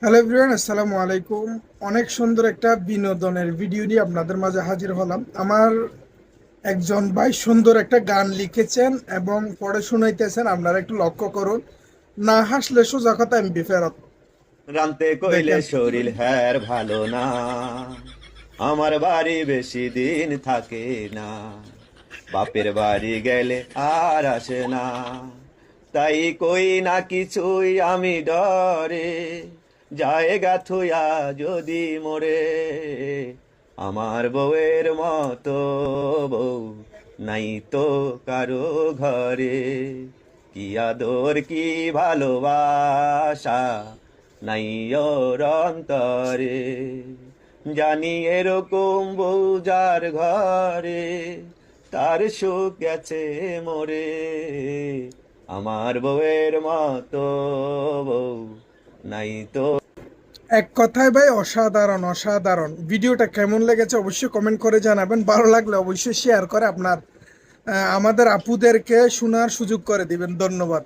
Hello everyone, আসসালামু আলাইকুম। অনেক সুন্দর একটা বিনোদনের ভিডিও নিয়ে আপনাদের মাঝে হাজির হলাম। আমার একজন ভাই সুন্দর একটা গান লিখেছেন এবং পড়ে শুনাইতেছেন। আপনারা একটু লক্ষ্য করুন। না হাসলে সোজা কথা এমবি ফেরত। রানতে কইলে দেখেন। শরীর হ্যার ভালো না, আমার বাড়ি বেশি দিন থাকে না, বাপের বাড়ি গেলে আর আসে না, তাই কই না কিছুই আমি ডরে, জায়গা থুয়া যদি মরে, আমার বউয়ের মতো বউ নাই তো কারো ঘরে, কি আদর কি ভালোবাসা নাই ওর অন্তরে, জানি এরকম বউ যার ঘরে, তার সুখ গেছে মরে, আমার বউয়ের মতো বউ নাই তো। এক কথায় ভাই অসাধারণ অসাধারণ। ভিডিওটা কেমন লেগেছে অবশ্যই কমেন্ট করে জানাবেন। ভালো লাগলে অবশ্যই শেয়ার করে আপনার আমাদের আপুদেরকে শোনার সুযোগ করে দিবেন। ধন্যবাদ।